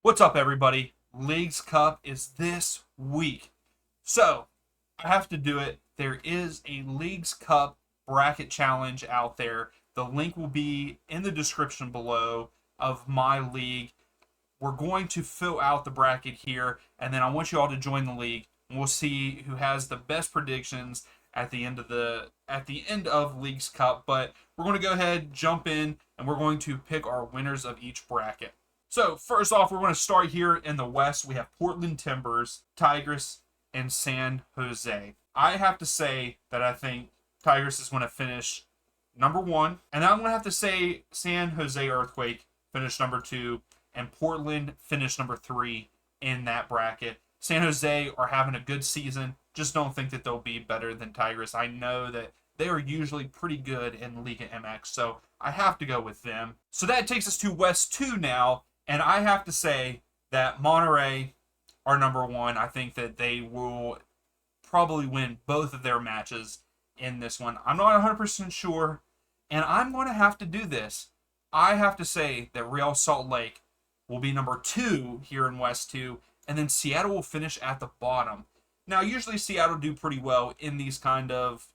What's up, everybody? Leagues Cup is this week. So, I have to do it. There is a Leagues Cup bracket challenge out there. The link will be in the description below of my league. We're going to fill out the bracket here, and then I want you all to join the league. And we'll see who has the best predictions at the end of Leagues Cup. But we're going to go ahead, jump in, and we're going to pick our winners of each bracket. So first off, we're going to start here in the West. We have Portland Timbers, Tigers, and San Jose. I have to say that I think Tigers is going to finish number one, and I'm going to have to say San Jose Earthquake finished number two, and Portland finished number three in that bracket. San Jose are having a good season. Just don't think that they'll be better than Tigers. I know that they are usually pretty good in Liga MX, so I have to go with them. So that takes us to West 2 now, and I have to say that Monterey are number one. I think that they will probably win both of their matches in this one. I'm not 100% sure, and I'm going to have to do this. I have to say that Real Salt Lake will be number two here in West 2, and then Seattle will finish at the bottom. Now, usually Seattle do pretty well in these kind of,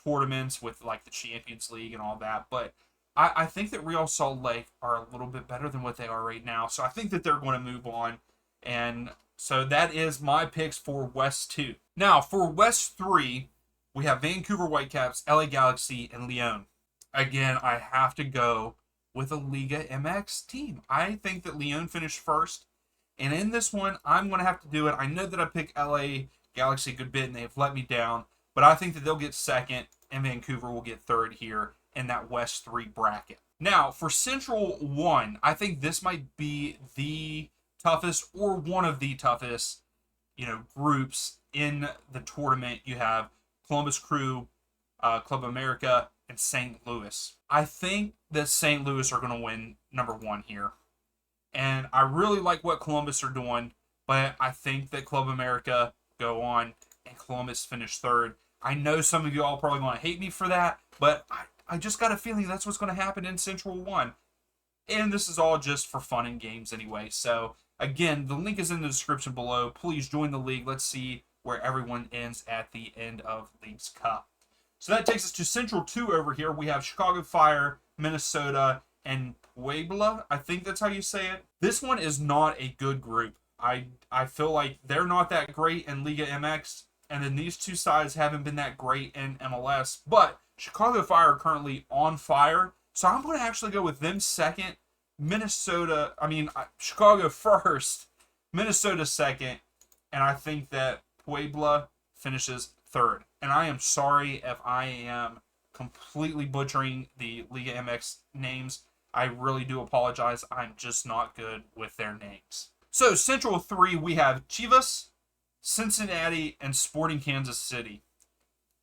tournaments with like the Champions League and all that, but I think that Real Salt Lake are a little bit better than what they are right now. So I think that they're going to move on. And so that is my picks for West 2. Now, for West 3, we have Vancouver Whitecaps, LA Galaxy, and Leon. Again, I have to go with a Liga MX team. I think that Leon finished first. And in this one, I'm going to have to do it. I know that I picked LA Galaxy a good bit and they've let me down. But I think that they'll get second and Vancouver will get third here in that West 3 bracket. Now, for Central 1, I think this might be the toughest or one of the toughest, groups in the tournament. You have Columbus Crew, Club America, and St. Louis. I think that St. Louis are going to win number one here. And I really like what Columbus are doing, but I think that Club America go on and Columbus finish third. I know some of you all probably want to hate me for that, but I just got a feeling that's what's going to happen in Central 1. And this is all just for fun and games anyway. So, again, the link is in the description below. Please join the league. Let's see where everyone ends at the end of Leagues Cup. So that takes us to Central 2 over here. We have Chicago Fire, Minnesota, and Puebla. I think that's how you say it. This one is not a good group. I feel like they're not that great in Liga MX, and then these two sides haven't been that great in MLS. But Chicago Fire are currently on fire, so I'm going to actually go with them second. Chicago first, Minnesota second, and I think that Puebla finishes third. And I am sorry if I am completely butchering the Liga MX names. I really do apologize. I'm just not good with their names. So, Central 3, we have Chivas, Cincinnati, and Sporting Kansas City.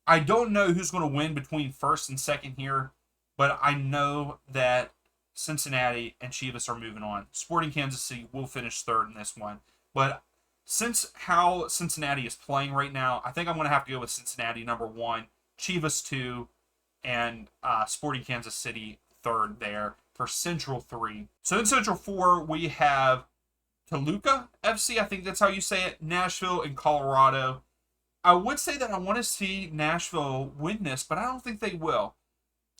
I don't know who's going to win between first and second here, but I know that Cincinnati and Chivas are moving on. Sporting Kansas City will finish third in this one. But since how Cincinnati is playing right now, I think I'm going to have to go with Cincinnati number one, Chivas two, and Sporting Kansas City third there for Central 3. So in Central 4, we have Toluca FC, I think that's how you say it, Nashville, and Colorado. I would say that I want to see Nashville win this, but I don't think they will.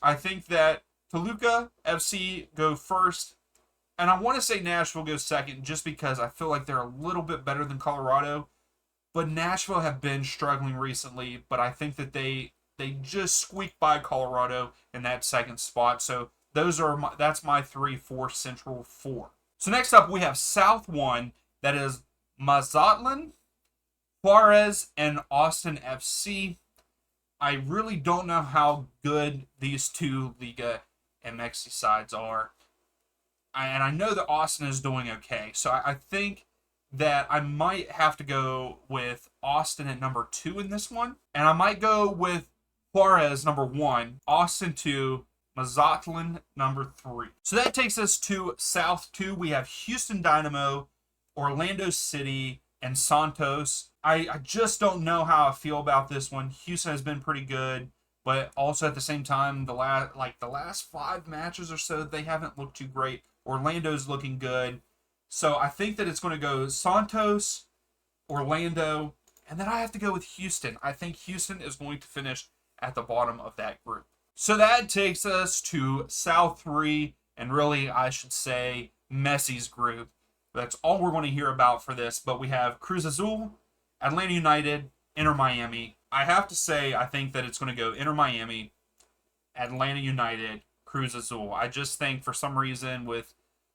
I think that Toluca FC go first, and I want to say Nashville goes second just because I feel like they're a little bit better than Colorado. But Nashville have been struggling recently, but I think that they just squeaked by Colorado in that second spot. So that's my 3-4 Central 4. So next up we have South 1, that is Mazatlan, Juarez, and Austin FC. I really don't know how good these two Liga MX sides are. And I know that Austin is doing okay. So I think that I might have to go with Austin at number 2 in this one. And I might go with Juarez number 1, Austin 2, Mazatlan number 3. So that takes us to South 2. We have Houston Dynamo, Orlando City, and Santos. I just don't know how I feel about this one. Houston has been pretty good, but also at the same time, the last 5 matches or so, they haven't looked too great. Orlando's looking good. So I think that it's going to go Santos, Orlando, and then I have to go with Houston. I think Houston is going to finish at the bottom of that group. So that takes us to South 3, and really, I should say, Messi's group. That's all we're going to hear about for this, but we have Cruz Azul, Atlanta United, Inter Miami. I have to say, I think that it's going to go Inter Miami, Atlanta United, Cruz Azul. I just think for some reason with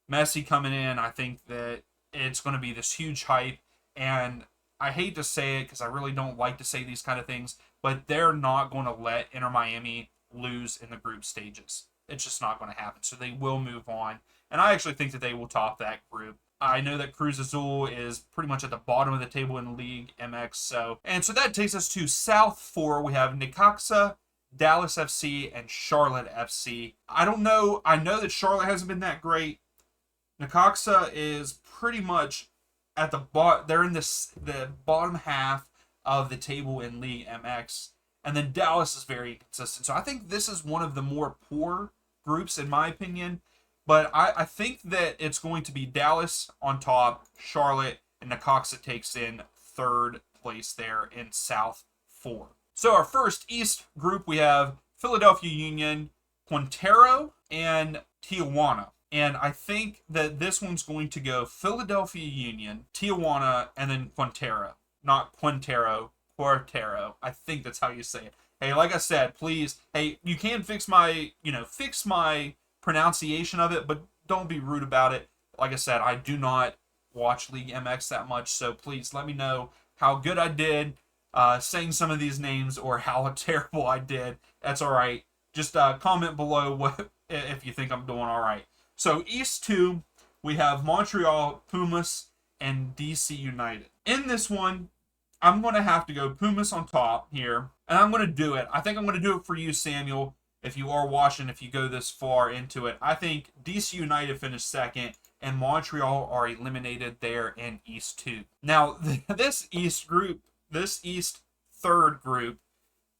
Messi coming in, I think that it's going to be this huge hype, and I hate to say it because I really don't like to say these kind of things, but they're not going to let Inter Miami lose in the group stages. It's just not going to happen. So they will move on. And I actually think that they will top that group. I know that Cruz Azul is pretty much at the bottom of the table in League MX. So that takes us to South 4. We have Necaxa, Dallas FC, and Charlotte FC. I don't know. I know that Charlotte hasn't been that great. Necaxa is pretty much at the bottom. They're in the bottom half of the table in League MX. And then Dallas is very inconsistent. So I think this is one of the more poor groups, in my opinion. But I think that it's going to be Dallas on top, Charlotte, and Necaxa takes in third place there in South 4. So our first East group, we have Philadelphia Union, Quintero, and Tijuana. And I think that this one's going to go Philadelphia Union, Tijuana, and then Quintero. Not Quintero, Quartero. I think that's how you say it. Hey, like I said, please, hey, you can fix my pronunciation of it, but don't be rude about it. Like I said, I do not watch League MX that much, so please let me know how good I did saying some of these names or how terrible I did. That's all right. Just comment below if you think I'm doing all right. So East 2, we have Montreal, Pumas, and DC United. In this one, I'm going to have to go Pumas on top here, and I'm going to do it. I think I'm going to do it for you, Samuel, if you are watching, if you go this far into it. I think DC United finished second, and Montreal are eliminated there in East 2. Now, this East third group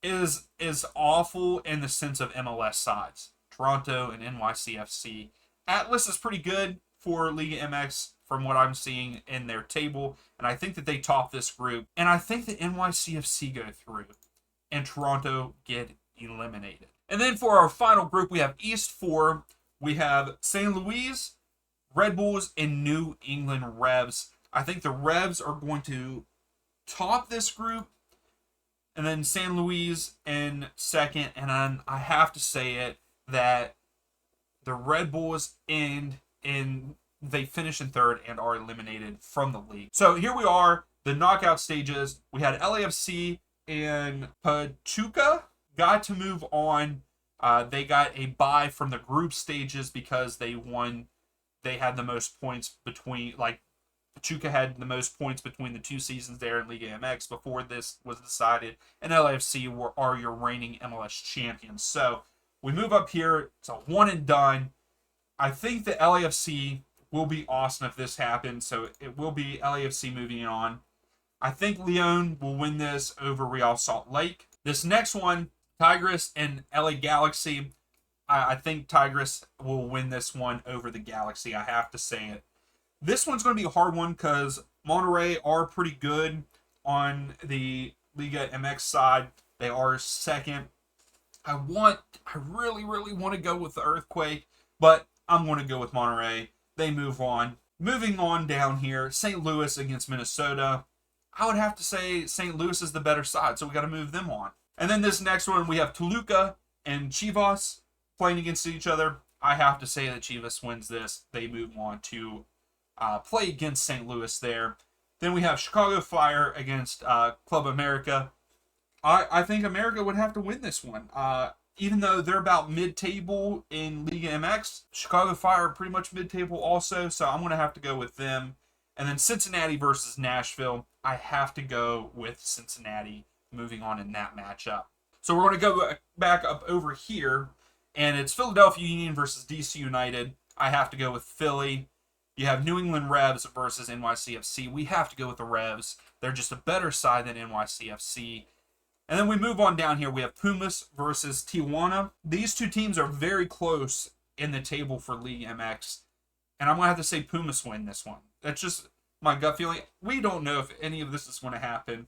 is awful in the sense of MLS sides. Toronto and NYCFC. Atlas is pretty good for Liga MX from what I'm seeing in their table, and I think that they top this group. And I think that NYCFC go through, and Toronto get eliminated. And then for our final group, we have East 4. We have St. Louis, Red Bulls, and New England Revs. I think the Revs are going to top this group, and then St. Louis in second. And then I have to say it that the Red Bulls they finish in third and are eliminated from the league. So here we are, the knockout stages. We had LAFC and Pachuca got to move on. They got a bye from the group stages because they won. They had the most points Pachuca had the most points between the two seasons there in Liga MX before this was decided, and LAFC are your reigning MLS champions. So we move up here. It's a one and done. I think the LAFC will be awesome if this happens. So it will be LAFC moving on. I think Leon will win this over Real Salt Lake. This next one, Tigres and LA Galaxy. I think Tigres will win this one over the Galaxy. I have to say it. This one's going to be a hard one because Monterrey are pretty good on the Liga MX side. They are second. I really, really want to go with the Earthquake, but I'm going to go with Monterrey. They move on. Moving on down here, St. Louis against Minnesota. I would have to say St. Louis is the better side, so we got to move them on. And then this next one, we have Toluca and Chivas playing against each other. I have to say that Chivas wins this. They move on to play against St. Louis there. Then we have Chicago Fire against Club America. I think America would have to win this one. Even though they're about mid-table in Liga MX, Chicago Fire are pretty much mid-table also, so I'm going to have to go with them. And then Cincinnati versus Nashville, I have to go with Cincinnati moving on in that matchup. So we're going to go back up over here, and it's Philadelphia Union versus DC United. I have to go with Philly. You have New England Revs versus NYCFC. We have to go with the Revs. They're just a better side than NYCFC. And then we move on down here. We have Pumas versus Tijuana. These two teams are very close in the table for League MX. And I'm going to have to say Pumas win this one. That's just my gut feeling. We don't know if any of this is going to happen.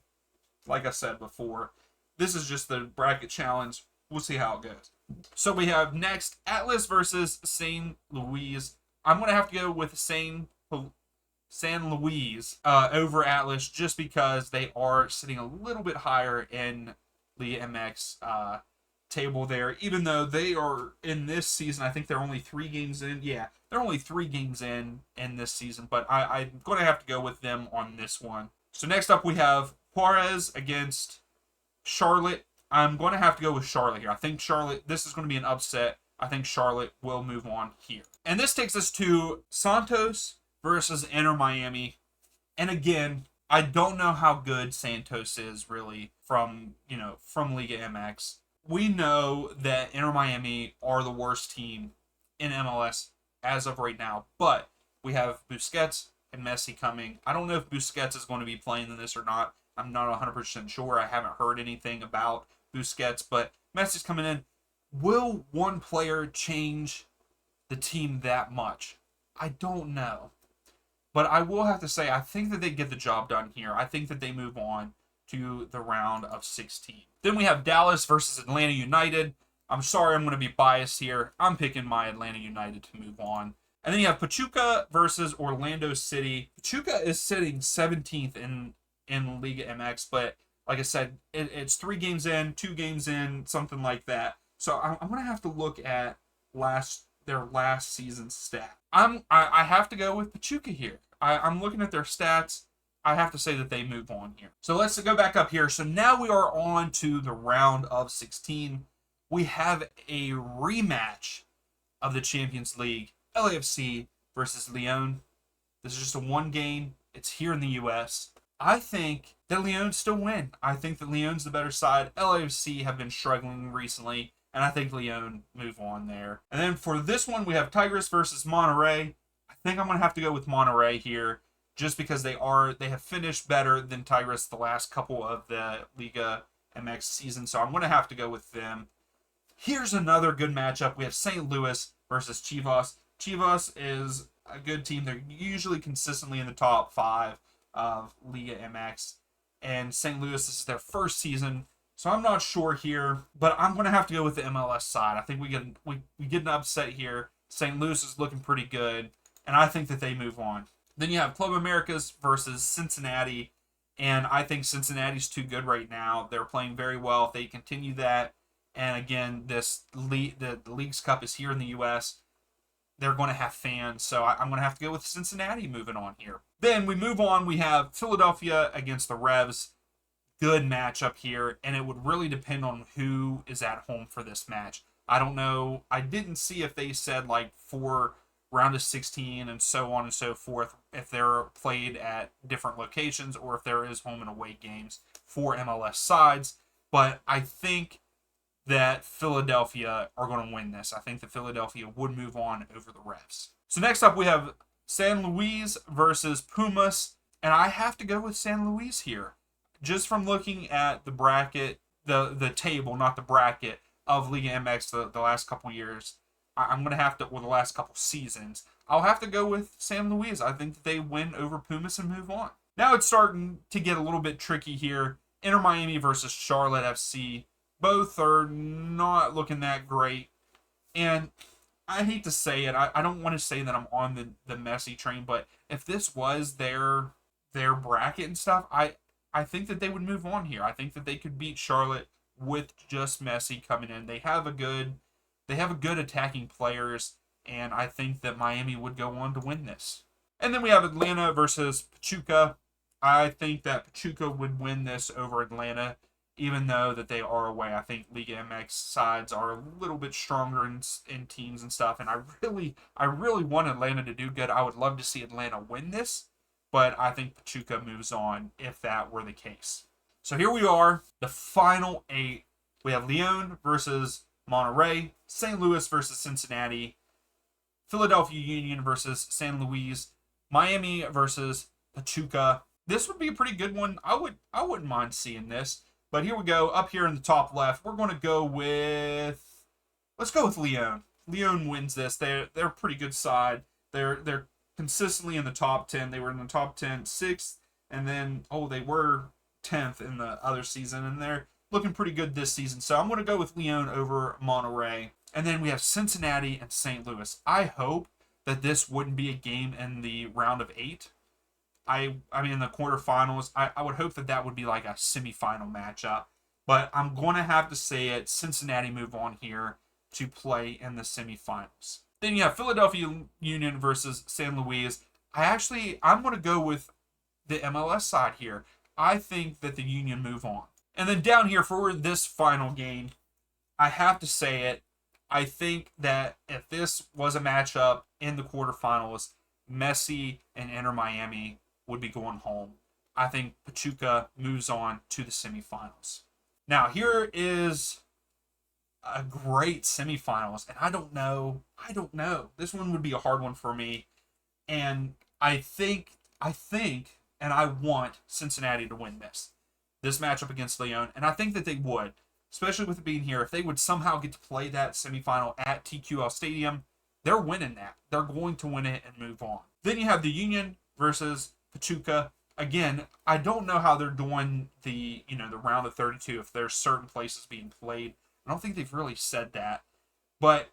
Like I said before, this is just the bracket challenge. We'll see how it goes. So we have next Atlas versus St. Louis. I'm going to have to go with San Luis over Atlas just because they are sitting a little bit higher in the MX table there, even though they are in this season. I think they're only 3 games in. Yeah, they're only 3 games in this season, but I'm going to have to go with them on this one. So next up we have Juarez against Charlotte. I'm going to have to go with Charlotte here. I think Charlotte, this is going to be an upset. I think Charlotte will move on here. And this takes us to Santos versus Inter Miami. And again, I don't know how good Santos is really from Liga MX. We know that Inter Miami are the worst team in MLS as of right now, but we have Busquets and Messi coming. I don't know if Busquets is going to be playing in this or not. I'm not 100% sure. I haven't heard anything about Busquets, but Messi's coming in. Will one player change the team that much? I don't know. But I will have to say, I think that they get the job done here. I think that they move on to the round of 16. Then we have Dallas versus Atlanta United. I'm sorry, I'm going to be biased here. I'm picking my Atlanta United to move on. And then you have Pachuca versus Orlando City. Pachuca is sitting 17th in Liga MX, but like I said, it's 3 games in, 2 games in, something like that. So I'm going to have to look at their last season's stat. I have to go with Pachuca here. I'm looking at their stats. I have to say that they move on here. So let's go back up here. So now we are on to the round of 16. We have a rematch of the Champions League, LAFC versus Lyon. This is just a 1 game. It's here in the U.S. I think that Lyon still win. I think that Lyon's the better side. LAFC have been struggling recently, and I think Lyon move on there. And then for this one, we have Tigres versus Monterrey. I think I'm going to have to go with Monterrey here, just because they have finished better than Tigres the last couple of the Liga MX season, so I'm going to have to go with them. Here's another good matchup. We have St. Louis versus Chivas. Chivas is a good team. They're usually consistently in the top 5 of Liga MX, and St. Louis, this is their first season, so I'm not sure here, but I'm going to have to go with the MLS side. I think we get an upset here. St. Louis is looking pretty good, and I think that they move on. Then you have Club Americas versus Cincinnati, and I think Cincinnati's too good right now. They're playing very well. If they continue that, and again, the Leagues Cup is here in the U.S., they're going to have fans, so I'm going to have to go with Cincinnati moving on here. Then we move on. We have Philadelphia against the Revs. Good matchup here, and it would really depend on who is at home for this match. I don't know. I didn't see if they said like for round of 16 and so on and so forth, if they're played at different locations or if there is home and away games for MLS sides. But I think that Philadelphia are going to win this. I think that Philadelphia would move on over the Revs. So next up we have San Luis versus Pumas, and I have to go with San Luis here. Just from looking at the bracket, the table, not the bracket, of Liga MX the last couple years, I'm going to have to, or the last couple seasons, I'll have to go with San Luis. I think that they win over Pumas and move on. Now it's starting to get a little bit tricky here. Inter Miami versus Charlotte FC. Both are not looking that great. And I hate to say it, I don't want to say that I'm on the Messi train, but if this was their bracket and stuff, I think that they would move on here. I think that they could beat Charlotte with just Messi coming in. They have a good attacking players, and I think that Miami would go on to win this. And then we have Atlanta versus Pachuca. I think that Pachuca would win this over Atlanta, even though that they are away. I think Liga MX sides are a little bit stronger in teams and stuff, and I really want Atlanta to do good. I would love to see Atlanta win this, but I think Pachuca moves on if that were the case. So here we are, the final 8. We have Lyon versus Monterrey, St. Louis versus Cincinnati, Philadelphia Union versus San Luis, Miami versus Pachuca. This would be a pretty good one. I wouldn't mind seeing this. But here we go. Up here in the top left, we're going to go let's go with Lyon. Lyon wins this. They're a pretty good side. They're consistently in the top 10. They were in the top 10, 6th, and then, they were 10th in the other season, and they're looking pretty good this season. So I'm going to go with Lyon over Monterrey. And then we have Cincinnati and St. Louis. I hope that this wouldn't be a game in the round of 8. I mean, in the quarterfinals, I would hope that that would be like a semifinal matchup. But I'm going to have to say it. Cincinnati move on here to play in the semifinals. Then you have Philadelphia Union versus San Luis. I'm going to go with the MLS side here. I think that the Union move on. And then down here for this final game, I have to say it. I think that if this was a matchup in the quarterfinals, Messi and Inter Miami would be going home. I think Pachuca moves on to the semifinals. Now, here is a great semifinals, and I don't know. This one would be a hard one for me, and I think, and I want Cincinnati to win this matchup against Lyon, and I think that they would, especially with it being here. If they would somehow get to play that semifinal at TQL Stadium, they're winning that. They're going to win it and move on. Then you have the Union versus Pachuca. Again, I don't know how they're doing the round of 32, if there's certain places being played. I don't think they've really said that. But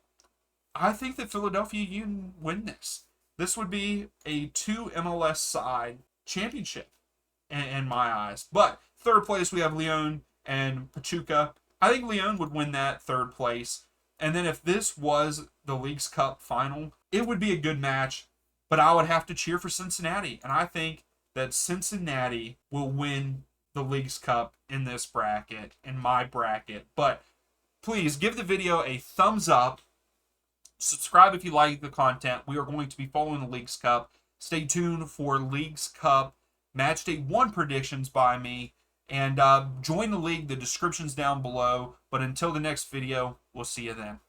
I think that Philadelphia Union win this. This would be a 2 MLS side championship in my eyes. But third place, we have Lyon and Pachuca. I think Lyon would win that third place. And then if this was the Leagues Cup final, it would be a good match. But I would have to cheer for Cincinnati. And I think that Cincinnati will win the Leagues Cup in this bracket, in my bracket. But please give the video a thumbs up. Subscribe if you like the content. We are going to be following the Leagues Cup. Stay tuned for Leagues Cup Match Day 1 predictions by me. And join the league. The description's down below. But until the next video, we'll see you then.